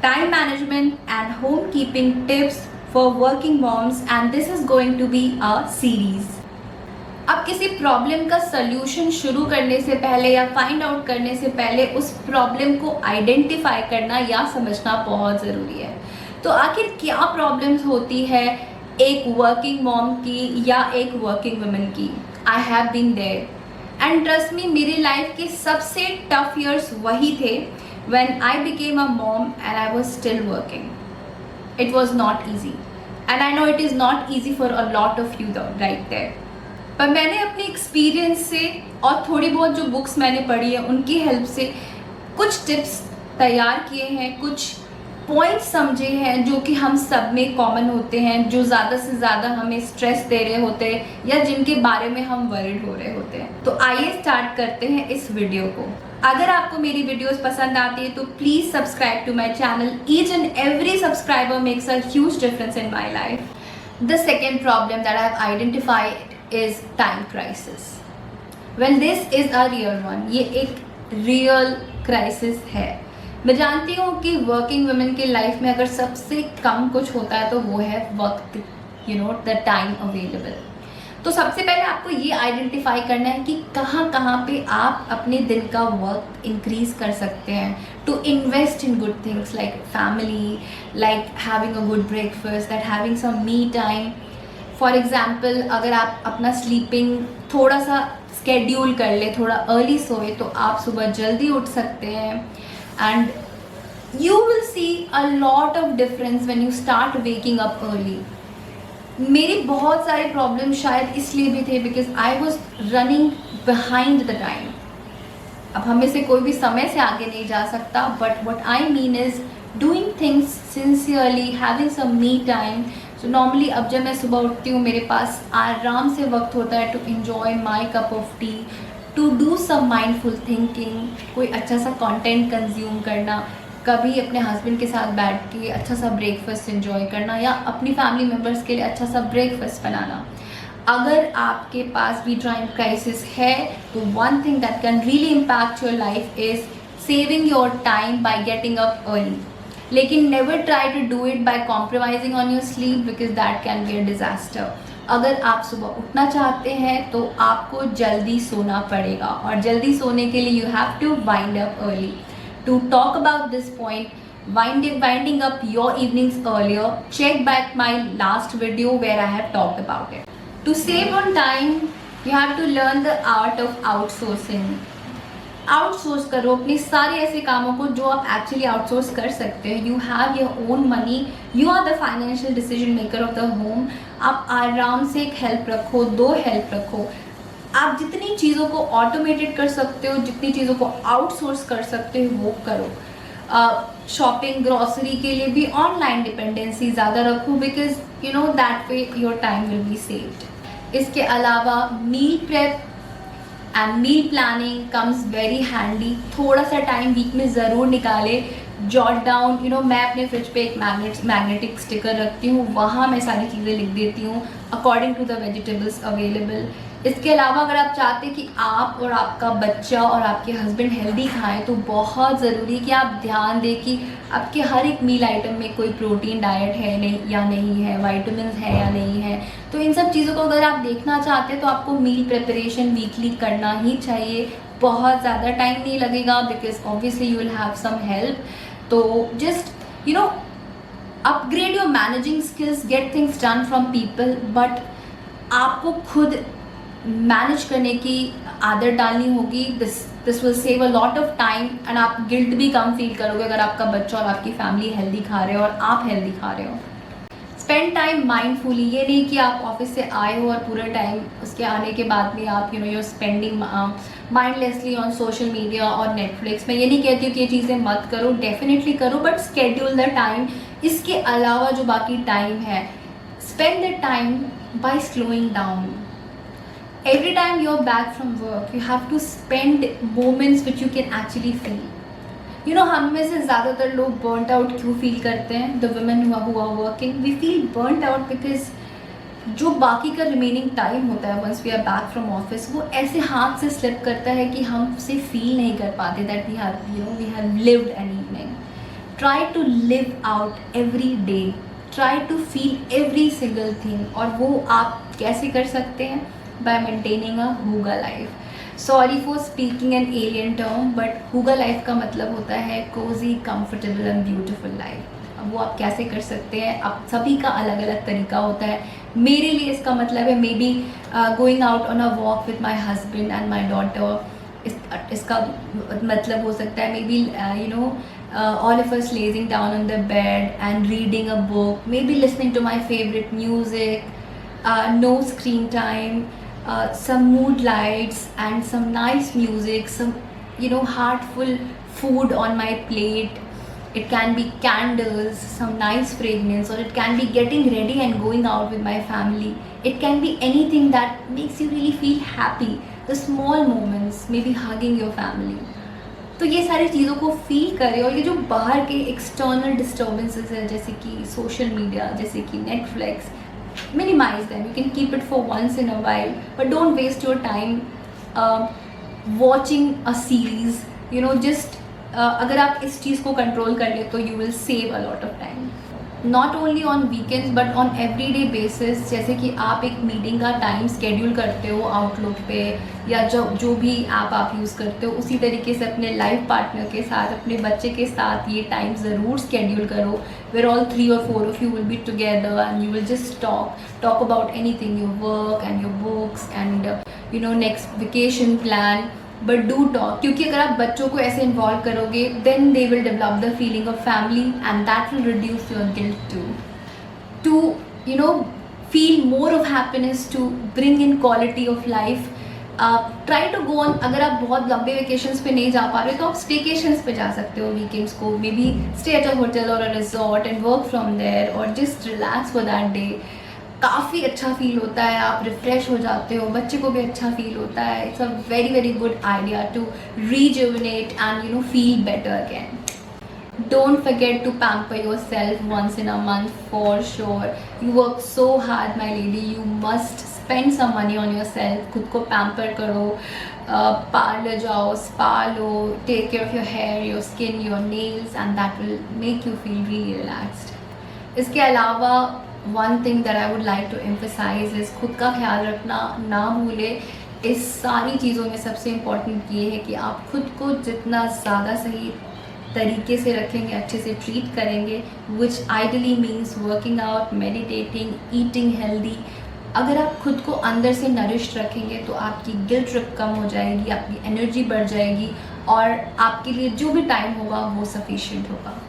time management and homekeeping tips for working moms, and this is going to be a series. अब किसी problem का solution शुरू करने से पहले या फाइंड आउट करने से पहले उस प्रॉब्लम को आइडेंटिफाई करना या समझना बहुत ज़रूरी है। तो आखिर क्या प्रॉब्लम्स होती है एक वर्किंग मॉम की या एक वर्किंग वुमेन की? I have been there and trust me, मेरी लाइफ के सबसे टफ ईयर्स वही थे when I became a mom and I was still working. It was not easy and I know it is not easy for a lot of you though, right there. पर मैंने अपने experience से और थोड़ी बहुत जो बुक्स मैंने पढ़ी है उनकी हेल्प से कुछ टिप्स तैयार किए हैं, कुछ पॉइंट्स समझे हैं जो कि हम सब में कॉमन होते हैं, जो ज़्यादा से ज़्यादा हमें स्ट्रेस दे रहे होते हैं या जिनके बारे में हम वरीड हो रहे होते हैं। तो आइए स्टार्ट करते हैं इस वीडियो को। अगर आपको मेरी वीडियोस पसंद आती है तो please subscribe to my channel. Each and every subscriber makes a huge difference in my life. The second problem that I have identified is time crisis. Well this is a real one, ये एक real crisis है। मैं जानती हूँ कि working women के life में अगर सबसे कम कुछ होता है तो वो है वक्त, द टाइम अवेलेबल। तो सबसे पहले आपको ये आइडेंटिफाई करना है कि कहाँ कहाँ पे आप अपने दिन का वक्त इंक्रीज कर सकते हैं to invest in good things like family, like having a good breakfast, that having some me time. For example, अगर आप अपना स्लीपिंग थोड़ा सा स्केड्यूल कर ले, थोड़ा अर्ली सोए, तो आप सुबह जल्दी उठ सकते हैं and you will see a lot of difference when you start waking up early. मेरी बहुत सारे प्रॉब्लम शायद इसलिए भी थे because I was running behind the time. अब हमें से कोई भी समय से आगे नहीं जा सकता, but what I mean is doing things sincerely, having some me time. So normally अब जब मैं सुबह उठती हूँ मेरे पास आराम से वक्त होता है to enjoy my cup of tea, to do some mindful thinking, कोई अच्छा सा कंटेंट कंज्यूम करना, कभी अपने हस्बैंड के साथ बैठ के अच्छा सा ब्रेकफास्ट एंजॉय करना या अपनी फैमिली मेम्बर्स के लिए अच्छा सा ब्रेकफास्ट बनाना। अगर आपके पास भी टाइम क्राइसिस है तो one thing that can really impact your life is saving your time by getting up early. लेकिन never try to do it by compromising on your sleep because that can be a disaster. अगर आप सुबह उठना चाहते हैं तो आपको जल्दी सोना पड़ेगा और जल्दी सोने के लिए you have to wind up early. To talk about this point, winding up your evenings earlier, check back my last video where I have talked about it. To save on time, you have to learn the art of outsourcing. Outsource करो अपने सारे ऐसे कामों को जो आप actually outsource कर सकते हैं। You have your own money, you are the financial decision maker of the home. आप आराम से एक हेल्प रखो, दो हेल्प रखो। आप जितनी चीज़ों को ऑटोमेटेड कर सकते हो, जितनी चीज़ों को आउटसोर्स कर सकते हो वो करो। शॉपिंग, ग्रॉसरी के लिए भी ऑनलाइन डिपेंडेंसी ज़्यादा रखो because that way your time will be saved. इसके अलावा meal prep and meal planning comes very handy. थोड़ा सा टाइम वीक में ज़रूर निकाले, जॉट डाउन। मैं अपने फ्रिज पे एक मैग्नेटिक स्टिकर रखती हूँ, वहाँ मैं सारी चीज़ें लिख देती हूँ according to the vegetables available. इसके अलावा अगर आप चाहते हैं कि आप और आपका बच्चा और आपके हस्बैंड हेल्दी खाएं तो बहुत ज़रूरी है कि आप ध्यान दें कि आपके हर एक मील आइटम में कोई प्रोटीन डाइट है नहीं या नहीं है, विटामिन्स है या नहीं है। तो इन सब चीज़ों को अगर आप देखना चाहते हैं तो आपको मील प्रिपरेशन वीकली करना ही चाहिए। बहुत ज़्यादा टाइम नहीं लगेगा because obviously you will have some help. तो just upgrade your managing skills, get things done from people, but आपको खुद मैनेज करने की आदत डालनी होगी। This will save a lot of time and आप गिल्ट भी कम फील करोगे अगर आपका बच्चा और आपकी फैमिली हेल्दी खा रहे हो और आप हेल्दी खा रहे हो। स्पेंड टाइम माइंडफुली, ये नहीं कि आप ऑफिस से आए हो और पूरा टाइम उसके आने के बाद भी आप your spending mindlessly on social media और नेटफ्लिक्स। मैं ये नहीं कहती हूँ कि ये चीज़ें मत करो, डेफिनेटली करो, बट स्केड्यूल द टाइम। इसके अलावा जो बाकी टाइम है, spend the time by slowing down. Every time you're back from work, you have to spend moments which you can actually feel. हम में से ज़्यादातर लोग burnt out क्यों फील करते हैं? The women who are working, we feel burnt out because जो बाकी का रिमेनिंग टाइम होता है once we are back from office, वो ऐसे हाथ से स्लिप करता है कि हम उसे फील नहीं कर पाते that we have lived an evening. Try to live out every day, try to feel every single thing. और वो आप कैसे कर सकते हैं? By maintaining a hygge life. Sorry for speaking an alien term, but hygge life का मतलब होता है cosy, comfortable and beautiful life. अब वो आप कैसे कर सकते हैं? आप सभी का अलग अलग तरीका होता है। मेरे लिए इसका मतलब है may be going out on a walk with my husband and my daughter. इसका मतलब हो सकता है may be you know all of us laying down on the bed and reading a book, maybe listening to my favorite music, no screen time, some mood lights and some nice music, some heartful food on my plate. It can be candles, some nice fragrance, or it can be getting ready and going out with my family. It can be anything that makes you really feel happy. The small moments, maybe hugging your family. तो ये सारी चीज़ों को feel करें। और ये जो बाहर के एक्सटर्नल डिस्टर्बेंसेस है जैसे कि सोशल मीडिया, जैसे कि Netflix, minimise them. You can keep it for once in a while, but don't waste your time watching a series. Just अगर आप इस चीज़ को कंट्रोल कर ले तो you will save a lot of time, not only on weekends but on every day basis. जैसे कि आप एक मीटिंग का टाइम स्केड्यूल करते हो आउटलुक पे, या जो भी ऐप आप यूज़ करते हो, उसी तरीके से अपने लाइफ पार्टनर के साथ, अपने बच्चे के साथ ये टाइम ज़रूर स्केड्यूल करो, where all 3 or 4 of you will be together and you will just talk about anything, your work and your books and next vacation plan. But do talk, क्योंकि अगर आप बच्चों को ऐसे इन्वॉल्व करोगे then they will develop the feeling of family and that will reduce your guilt to feel more of happiness, to bring in quality of life. Try to go on, अगर आप बहुत लंबे वेकेशंस पे नहीं जा पा रहे तो आप स्टेकेशंस पे जा सकते हो वीकेंड्स को, maybe stay at a hotel और a resort and work from there और just relax for that day. काफ़ी अच्छा फील होता है, आप रिफ्रेश हो जाते हो, बच्चे को भी अच्छा फील होता है। It's a very very good idea to rejuvenate and feel better again. Don't forget to pamper yourself once in a month for sure. You work so hard my lady, you must spend some money on yourself. खुद को pamper करो, parlour जाओ, spa low, take care of your hair, your skin, your nails and that will make you feel really relaxed. इसके अलावा one thing that I would like to emphasize is खुद का ख्याल रखना ना भूले। इस सारी चीज़ों में सबसे इम्पॉर्टेंट ये है कि आप खुद को जितना ज़्यादा सही तरीके से रखेंगे, अच्छे से ट्रीट करेंगे, which ideally means working out, meditating, eating healthy। अगर आप खुद को अंदर से नरिश रखेंगे तो आपकी गिल्ट ट्रिप कम हो जाएगी, आपकी एनर्जी बढ़ जाएगी और आपके लिए जो भी टाइम होगा वो सफिशिएंट होगा।